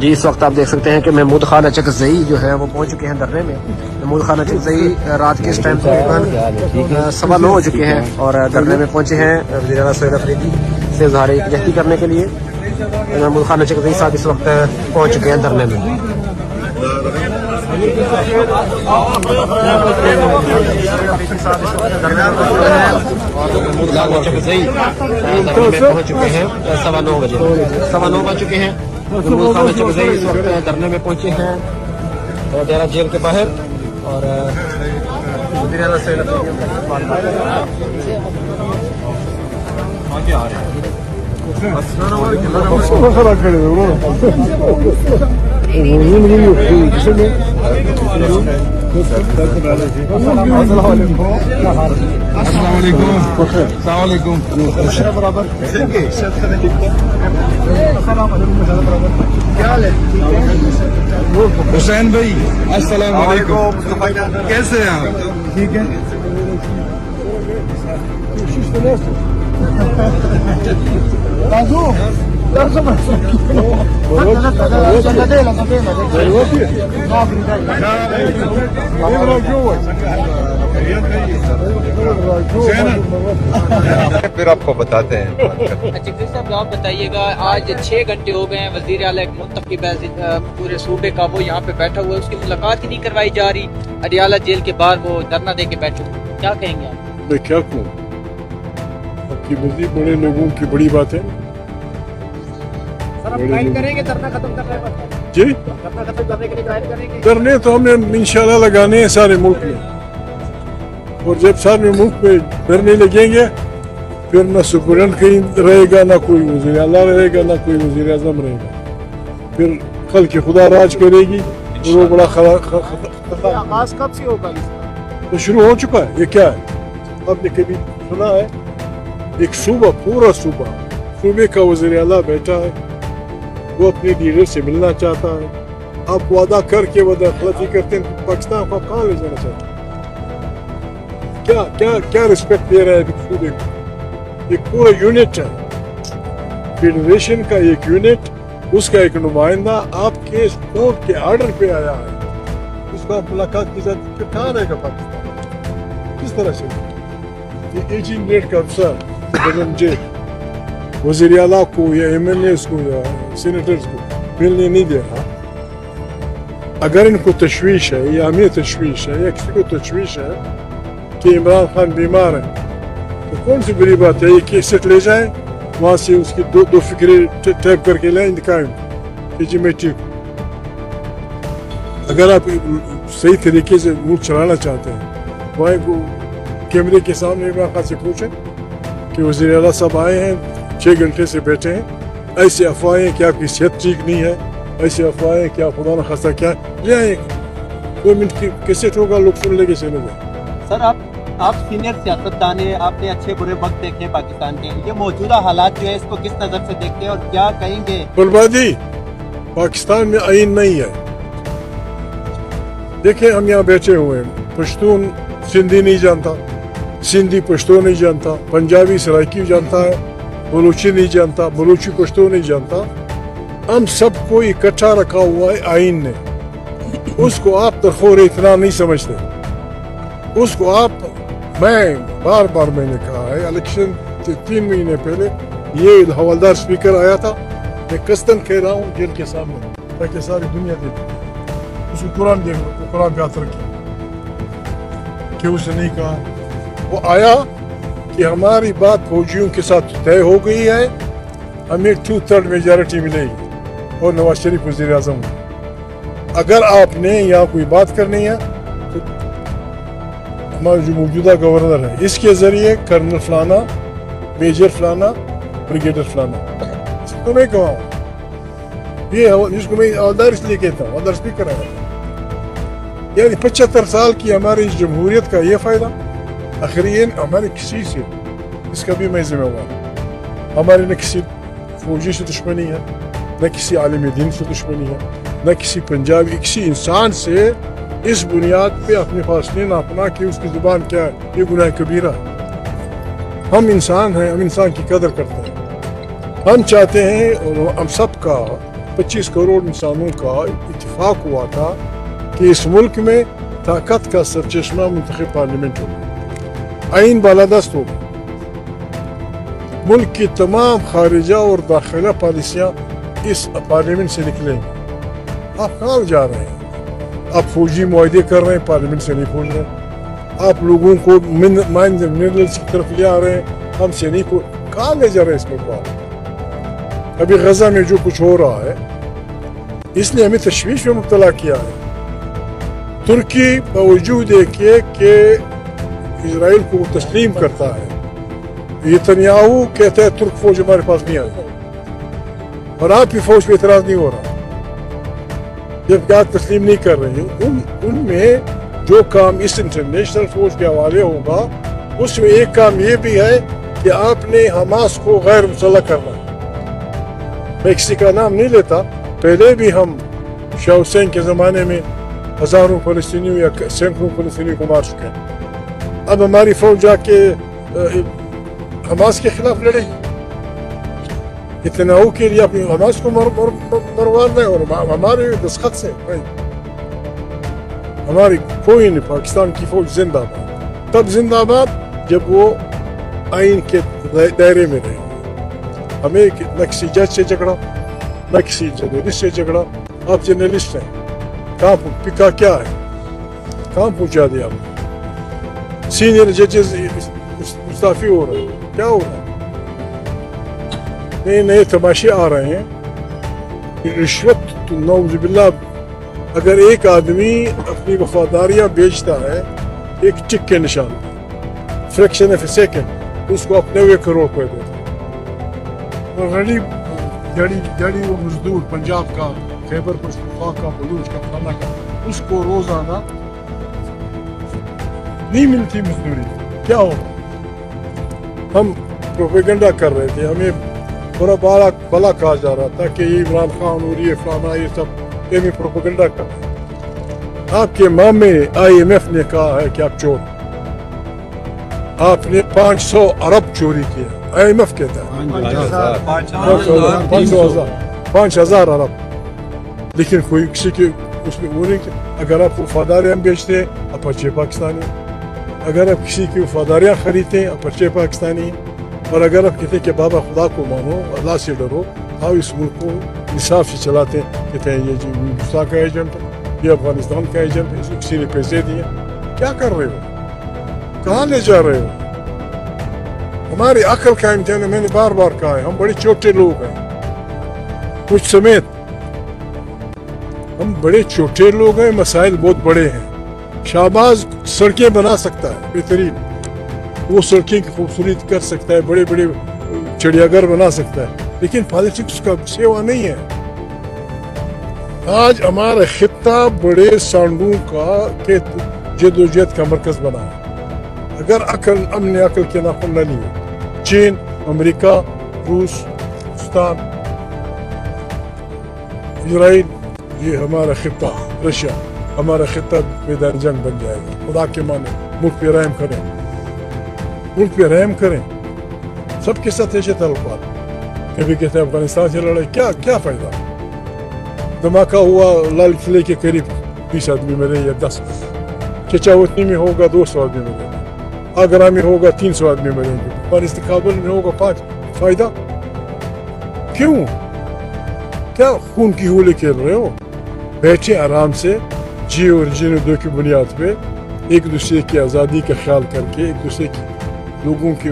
جی اس وقت آپ دیکھ سکتے ہیں کہ محمود خان اچکزئی جو ہے وہ پہنچ چکے ہیں دھرنے میں. محمود خان اچکزئی رات کے اس ٹائم تقریباً 9:15 ہو چکے ہیں اور دھرنے میں پہنچے ہیں وزیر اعلیٰ سعید افریدی سے اظہار یکجہتی کرنے کے لیے. محمود خان اچکزئی صاحب اس وقت پہنچ چکے ہیں دھرنے میں. محمود خان اچکزئی دھرنے میں پہنچ چکے ہیں 9:15 بجے. 9:15 بج چکے ہیں. محمود خان اچکزئی اس وقت دھرنے میں پہنچے ہیں ڈیرہ جیل کے باہر اور وزیر اعلیٰ سعید حسین بھائی السلام علیکم. کیسے ہیں آپ؟ ٹھیک ہے. پھر آپ کو بتاتے ہیں. اچکزئی صاحب آپ بتائیے گا آج 6 گھنٹے ہو گئے ہیں وزیر اعلیٰ ایک منتخب پورے صوبے کا وہ یہاں پہ بیٹھا ہوا ہے, اس کی ملاقات ہی نہیں کروائی جا رہی. اڈیالہ جیل کے باہر وہ دھرنا دے کے بیٹھے ہوئے, کیا کہیں گے آپ؟ میں کیا کہوں, آپ کی مزید بڑے لوگوں کی بڑی بات ہے. کریں گے دھرنا ختم کرنے پر؟ جی دھرنا ختم کرنے کے لیے ٹرائل کریں گے. کرنے تو ہم نے انشاءاللہ لگانے ہیں سارے ملک میں, اور جب سارے ملک میں دھرنے لگیں گے پھر نہ سپرنٹ کہیں رہے گا, نہ کوئی وزیر اعلیٰ رہے گا, نہ کوئی وزیر اعظم رہے گا. پھر خلق خدا راج کرے گی. وہ بڑا آغاز کب سے ہوگا؟ تو شروع ہو چکا ہے. یہ کیا ہے, آپ نے کبھی سنا ہے ایک صوبہ, پورا صوبے کا وزیر اعلیٰ بیٹھا ہے, وہ اپنے لیڈر سے ملنا چاہتا ہے, آپ وعدہ کر کے وعدہ خلافی کرتے ہیں, پاکستان کو آپ کہاں لے جانا چاہتے ہیں؟ کیا رسپیکٹ دے رہا ہے ایک صوبے کو؟ ایک پورا یونٹ ہے, فیڈریشن کا ایک یونٹ, اس کا ایک نمائندہ آپ کے کورٹ کے آرڈر پہ آیا ہے, اس کو آپ ملاقات کی جاتی ہے, کہاں رہے گا پاکستان؟ کس طرح سے یہ 18 گریڈ کا افسر وزیر اعلیٰ کو یا ایم ایل ایز کو یا سینیٹرز کو ملنے نہیں دے رہا؟ اگر ان کو تشویش ہے یا ہمیں تشویش ہے یا کسی کو تشویش ہے کہ عمران خان بیمار ہے, تو کون سی بری بات ہے؟ یہ کیسٹ لے جائیں, وہاں سے اس کی دو فکرے ٹائپ کر کے لائیں, دکھائیں کہ جی میں ٹھیک ہوں. اگر آپ صحیح طریقے سے ملک چلانا چاہتے ہیں, وہاں کو کیمرے کے سامنے عمران خان سے پوچھیں کہ وزیر اعلیٰ صاحب آئے ہیں, 6 گھنٹے سے بیٹھے ہیں, ایسے افواہیں کہ آپ کی صحت ٹھیک نہیں ہے, ایسے افواہیں کہ آپ خدا نہ خاصہ کیا لے آئیں, 2 منٹ کی کیسٹ ہوگا, لوگ سن لے کے چلے جائیں. سر آپ سینئر سیاستدان ہیں, آپ نے اچھے برے وقت دیکھے پاکستان کے, یہ موجودہ حالات جو ہے اس کو کس نظر سے دیکھتے ہیں اور کیا کہیں گے؟ بربادی, پاکستان میں آئین نہیں ہے. دیکھیں ہم یہاں بیٹھے ہوئے ہیں, پشتون سندھی نہیں جانتا, سندھی پشتو نہیں جانتا, پنجابی سرائکی جانتا ہے, بلوچی نہیں جانتا, بلوچی پشتو نہیں جانتا. ہم سب کو اکٹھا رکھا ہوا ہے آئین نے. اس کو آپ ترخور اتنا نہیں سمجھتے, اس کو آپ, میں بار میں نے کہا ہے, الیکشن سے 3 مہینے پہلے یہ حوالدار اسپیکر آیا تھا, میں قصداً کہہ رہا ہوں جیل کے سامنے تاکہ ساری دنیا دیکھے, اس کو قرآن دیکھ لو, قرآن پہ ہاتھ رکھے کہ اس نے نہیں کہا. وہ آیا کہ ہماری بات فوجیوں کے ساتھ طے ہو گئی ہے, ہمیں 2/3 میجارٹی ملے گی اور نواز شریف وزیر اعظم. اگر آپ نے یہاں کوئی بات کرنی ہے تو ہمارا جو موجودہ گورنر ہے, اس کے ذریعے کرنل فلانا, میجر فلانا, بریگیڈر فلانا, اس کو میں کہا ہوں, یہ جس کو میں حوالدار اس لیے کہتا ہوں, حوالدار اسپیکر آیا. یعنی 75 سال کی ہماری جمہوریت کا یہ فائدہ, آخرین ہمارے کسی سے, اس کا بھی میں ذمہ وار ہوں. ہمارے نہ کسی فوجی سے دشمنی ہے, نہ کسی عالم دین سے دشمنی ہے, نہ کسی پنجابی, کسی انسان سے اس بنیاد پہ اپنے فاصلے ناپنا کہ اس کی زبان کیا ہے, یہ گناہ کبیرہ ہے. ہم انسان ہیں, ہم انسان کی قدر کرتے ہیں. ہم چاہتے ہیں اور ہم سب کا 25 करोड़ इंसानों का इत्तेफाक हुआ था कि इस मुल्क में ताकत का सरचश्मा मुंतखब पार्लियामेंट होगा, आइन बालादस्त होगा, मुल्क की तमाम खारिजा और दाखिला पॉलिसियाँ इस पार्लियामेंट से निकलेंगी। आप कहाँ जा रहे हैं? आप फौजी मुआहदे कर रहे हैं, पार्लियामेंट से नहीं पहुँच रहे। आप लोगों को माइन मिनरल्स की तरफ ले आ रहे हैं, हमसे नहीं पहुँच। कहाँ ले जा रहे हैं इस मुल्क को? अभी गजा में जो कुछ हो रहा है इसने हमें तशवीश में मुब्तला किया है। तुर्की बावजूद है कि इजराइल को तस्लीम करता है, नेतन्याहू कहता है तुर्क फौज हमारे पास नहीं आई, और आपकी फौज पे इतराज नहीं हो रहा, जब आप तस्लीम नहीं कर रहे हैं। उनमें जो काम इस इंटरनेशनल फौज के हवाले होगा, उसमें एक काम ये भी है कि आपने हमास को गैर मुसल्लह करना है। मैं किसी का नाम नहीं लेता, पहले भी हम शाह हुसैन के ज़माने में हज़ारों फ़लस्तीनियों या सैकड़ों फ़लस्तीनियों को मार चुके हैं। अब हमारी फौज जाके हमास के खिलाफ लड़ेगी, नेतन्याहू के लिए अपनी हमास को मरवाना है, और हमारे दस्तखत से हमारी कोई नहीं, पाकिस्तान की फौज जिंदाबाद। तब जिंदाबाद जब वो आइन के दायरे में रहे। हमें न किसी जज से झगड़ा, न किसी जर्नलिस्ट से झगड़ा। आप जर्नलिस्ट हैं, कहाँ पिका क्या है, कहाँ पहुँचा दिया आप? सीनियर जजेस मुस्ताफी हो रहे हैं, क्या हो रहा है? नए नए तमाशे आ रहे हैं। रिश्वत तो नौजुबिल्ला, अगर एक आदमी अपनी वफादारियाँ बेचता है एक टिक के निशान, फ्रैक्शन ऑफ ए सेकेंड, उसको अपने 1 करोड़ रुपए देता है। और गरीब जड़ी वो मजदूर पंजाब का, खैबर पख्तूनख्वा का, बलूच का, फलाना का, उसको रोजाना नहीं मिलती मजदूरी, क्या होगा? हम प्रोपेगेंडा कर रहे थे, हमें बड़ा भला कहा जा रहा था कि ये इमरान खान और ये फलाना ये सब ये प्रोपेगेंडा कर रहे हैं। आपके मामे IMF ने कहा है कि आप चोर, आपने 500 अरब चोरी किया। IMF कहता है 5,000 अरब, लेकिन कोई किसी के उसमें वो नहीं। अगर आप वफादारियाँ बेचते हैं आप अच्छे पाकिस्तानी, अगर आप किसी की वफादारियाँ खरीदते हैं आप अच्छे पाकिस्तानी, और अगर आप कहते हैं कि बाबा खुदा को मानो, अल्लाह से डरो, आप इस मुल्क को इंसाफ से चलाते हैं। कहते हैं ये जो हिंदुस्तान का एजेंट है, ये अफगानिस्तान का एजेंट है, इसको किसी ने पैसे दिए। क्या कर रहे हो? कहाँ ले जा रहे हो? हमारी अकल का इम्तिहान है। मैंने बार बार कहा है, हम बड़े छोटे लोग हैं, कुछ समेत हम बड़े छोटे लोग हैं, मसाइल बहुत बड़े हैं। शाहबाज सड़कें बना सकता है बेहतरीन, वो सड़कें की खूबसूरती कर सकता है, बड़े बड़े चिड़ियाघर बना सकता है, लेकिन पॉलिटिक्स का सेवा नहीं है। आज हमारा खित्ता बड़े सांडों का के जदोजहद का मरकज बना है। अगर अकल हमने अकल के नाखून न लिए, चीन, अमेरिका, रूस, पाकिस्तान, इजराइल, ये हमारा खित्ता, रशिया, हमारा खित्ता मैदान जंग बन जाएगा। खुदा के माने मुल्क पे रहम करें, मुल्क पे रहम करें। सबके साथ ऐसे ताल्लुकात, कभी कहते हैं अफगानिस्तान से लड़ाई, क्या फायदा? धमाका हुआ लाल किले के करीब 20 आदमी मरे या 10, चचावतनी में होगा 200 आदमी मरेंगे, आगरा में होगा 300 आदमी मरेंगे, अफगानिस्तान काबुल में होगा 5। फायदा क्यों? क्या खून की होली खेल रहे हो? बैठे आराम से, जी और जीने दो की बुनियाद पे एक दूसरे की आज़ादी का ख्याल करके, एक दूसरे की लोगों के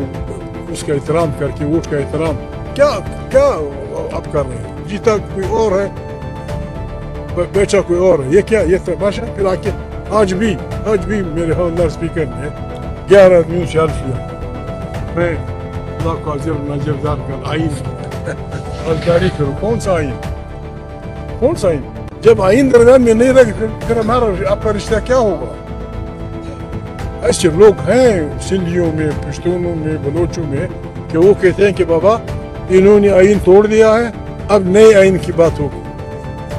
उसका एहतराम करके, वोट का एहतराम। क्या आप कर रहे हैं? जीता कोई और है, बेचा कोई और है। ये क्या, ये तमाशा? फिर आके आज भी मेरे हवलदार स्पीकर ने 11 आदमियों से हल्फ लिया, मैं अल्लाह को नजरदार कर आइन जारी करूँ। कौन सा आइन? जब आइन दरमियान में नहीं रहे फिर हमारा आपका रिश्ता क्या होगा? ऐसे लोग हैं सिंधियों में, पश्तूनों में, बलोचों में, कि वो कहते हैं कि बाबा इन्होंने आइन तोड़ दिया है, अब नए आइन की बात होगी,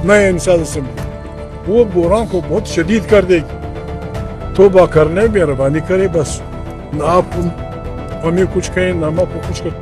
नए इंसान से। वो बोरा को बहुत शदीद कर देगी। तौबा करने मेहरबानी करें, बस ना आप हमें कुछ कहें ना हम आपको कुछ करें।